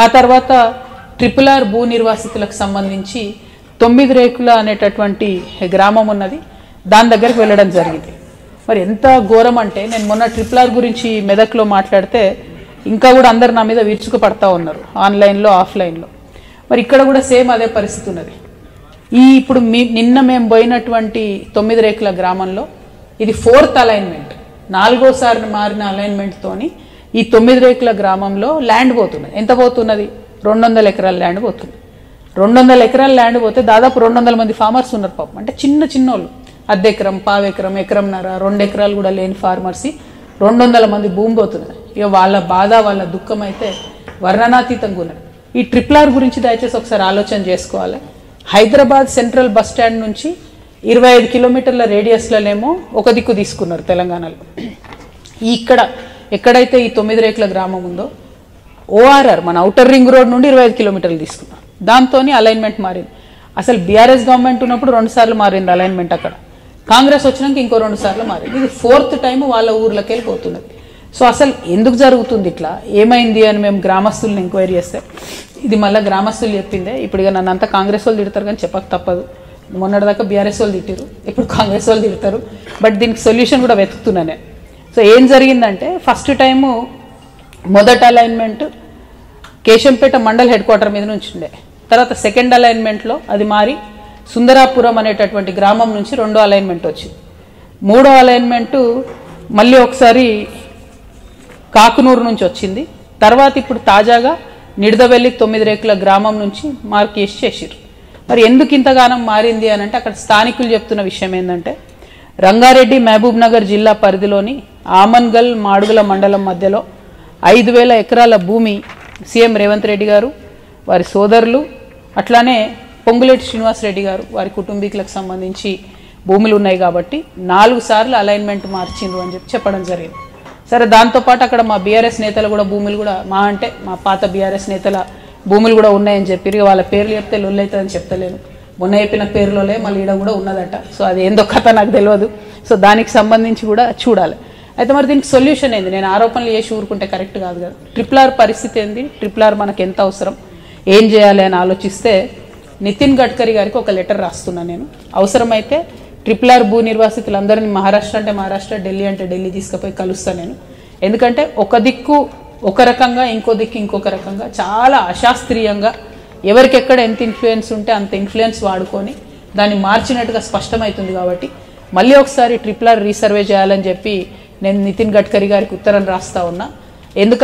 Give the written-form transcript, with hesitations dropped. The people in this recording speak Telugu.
ఆ తర్వాత ట్రిపుల్ ఆర్ భూ నిర్వాసితులకు సంబంధించి 9 రేకుల అనేటటువంటి గ్రామం ఉన్నది, దాని దగ్గరికి వెళ్ళడం జరిగింది. మరి ఎంత ఘోరం అంటే, నేను మొన్న ట్రిపుల్ ఆర్ గురించి మెదక్లో మాట్లాడితే ఇంకా కూడా అందరు నా మీద విరుచుకు పడతా ఉన్నారు, ఆన్లైన్లో ఆఫ్లైన్లో. మరి ఇక్కడ కూడా సేమ్ అదే పరిస్థితి ఉన్నది. ఇప్పుడు నిన్న మేము పోయినటువంటి 9 రేకుల గ్రామంలో ఇది 4th అలైన్మెంట్, 4వసారి మారిన అలైన్మెంట్తోని ఈ 9 రేకుల గ్రామంలో ల్యాండ్ పోతున్నది. ఎంత పోతున్నది? 200 ఎకరాల ల్యాండ్ పోతుంది. 200 ఎకరాల ల్యాండ్ పోతే దాదాపు 200 మంది ఫార్మర్స్ ఉన్నారు పాపం. అంటే చిన్న వాళ్ళు, అర్ధెకరం, పావెకరం, ఎకరంన్నర, 2 ఎకరాలు కూడా లేని ఫార్మర్స్ 200 మంది భూమి పోతున్నది. ఇక వాళ్ళ బాధ, వాళ్ళ దుఃఖం అయితే వర్ణనాతీతంగా ఉన్నది. ఈ ట్రిపుల్ ఆర్ గురించి దయచేసి ఒకసారి ఆలోచన చేసుకోవాలి. హైదరాబాద్ సెంట్రల్ బస్ స్టాండ్ నుంచి 25 కిలోమీటర్ల రేడియస్లోనేమో ఒక దిక్కు తీసుకున్నారు తెలంగాణలో. ఎక్కడైతే ఈ 9 రేకుల గ్రామం ఉందో ఓఆర్ఆర్ మన ఔటర్ రింగ్ రోడ్ నుండి 25 కిలోమీటర్లు తీసుకున్నారు. దాంతో అలైన్మెంట్ మారింది. అసలు బీఆర్ఎస్ గవర్నమెంట్ ఉన్నప్పుడు 2 సార్లు మారింది అలైన్మెంట్, అక్కడ కాంగ్రెస్ వచ్చినాక ఇంకో 2 సార్లు మారింది. ఇది 4th టైం వాళ్ళ ఊర్లోకి వెళ్ళిపోతున్నది. సో అసలు ఎందుకు జరుగుతుంది ఇట్లా, ఏమైంది అని మేము గ్రామస్తుల్ని ఎంక్వైరీ చేస్తే ఇది మళ్ళీ గ్రామస్తులు చెప్పిందే. ఇప్పుడు ఇక నన్ను అంతా కాంగ్రెస్ వాళ్ళు తిడతారు కానీ చెప్పక తప్పదు. మొన్నటిదాకా బీఆర్ఎస్ వాళ్ళు తిట్టారు, ఇప్పుడు కాంగ్రెస్ వాళ్ళు తిడతారు. బట్ దీనికి సొల్యూషన్ కూడా వెతుకుతున్నానే. సో ఏం జరిగిందంటే, ఫస్ట్ టైము మొదటి alignment Keshampet mandal head quarter మీద నుంచి ఉండే, తర్వాత సెకండ్ అలైన్మెంట్లో అది మారి సుందరాపురం అనేటటువంటి గ్రామం నుంచి 2వ అలైన్మెంట్ వచ్చింది. 3వ అలైన్మెంటు మళ్ళీ ఒకసారి కాకునూరు నుంచి వచ్చింది. తర్వాత ఇప్పుడు తాజాగా నిడదవెల్లి 9 రేకుల గ్రామం నుంచి మార్క్ చేసిర్రు. మరి ఎందుకు ఇంతగానం మారింది అని అంటే, అక్కడ స్థానికులు చెప్తున్న విషయం ఏంటంటే, రంగారెడ్డి మహబూబ్ నగర్ జిల్లా పరిధిలోని ఆమన్గల్ మాడుగుల మండలం మధ్యలో 5,000 ఎకరాల భూమి సీఎం రేవంత్ రెడ్డి గారు, వారి సోదరులు, అట్లానే పొంగులేటి శ్రీనివాసరెడ్డి గారు వారి కుటుంబీకులకు సంబంధించి భూములు ఉన్నాయి కాబట్టి 4 సార్లు అలైన్మెంట్ మార్చిండ్రు అని చెప్పడం జరిగింది. సరే, దాంతోపాటు అక్కడ మా బీఆర్ఎస్ నేతలు కూడా భూములు కూడా మా పాత బీఆర్ఎస్ నేతల భూములు కూడా ఉన్నాయని చెప్పి వాళ్ళ పేర్లు చెప్తే లొల్లు అవుతుందని చెప్తలేను. మొన్న చెప్పిన పేర్లోనే మళ్ళీ ఈడ కూడా ఉన్నదట. సో అది ఏందో కథ నాకు తెలియదు. సో దానికి సంబంధించి కూడా చూడాలి. అయితే మరి దీనికి సొల్యూషన్ ఏంది? నేను ఆరోపణలు చేసి ఊరుకుంటే కరెక్ట్ కాదు కదా. ట్రిపుల్ ఆర్ పరిస్థితి ఏంది, ట్రిపుల్ ఆర్ మనకు ఎంత అవసరం, ఏం చేయాలి అని ఆలోచిస్తే నితిన్ గడ్కరీ గారికి ఒక లెటర్ రాస్తున్నాను నేను. అవసరమైతే ట్రిపుల్ ఆర్ భూ నిర్వాసితులందరినీ మహారాష్ట్ర అంటే మహారాష్ట్ర, ఢిల్లీ అంటే ఢిల్లీ తీసుకుపోయి కలుస్తాను నేను. ఎందుకంటే ఒక దిక్కు ఒక రకంగా, ఇంకో దిక్కు ఇంకొక రకంగా, చాలా అశాస్త్రీయంగా ఎవరికెక్కడ ఎంత ఇన్ఫ్లుయెన్స్ ఉంటే అంత ఇన్ఫ్లుయెన్స్ వాడుకొని దాన్ని మార్చినట్టుగా స్పష్టమవుతుంది. కాబట్టి మళ్ళీ ఒకసారి ట్రిపుల్ ఆర్ రీసర్వే చేయాలని చెప్పి నేను నితిన్ గడ్కరీ గారికి ఉత్తరం రాస్తా ఉన్నా. ఎందుకంటే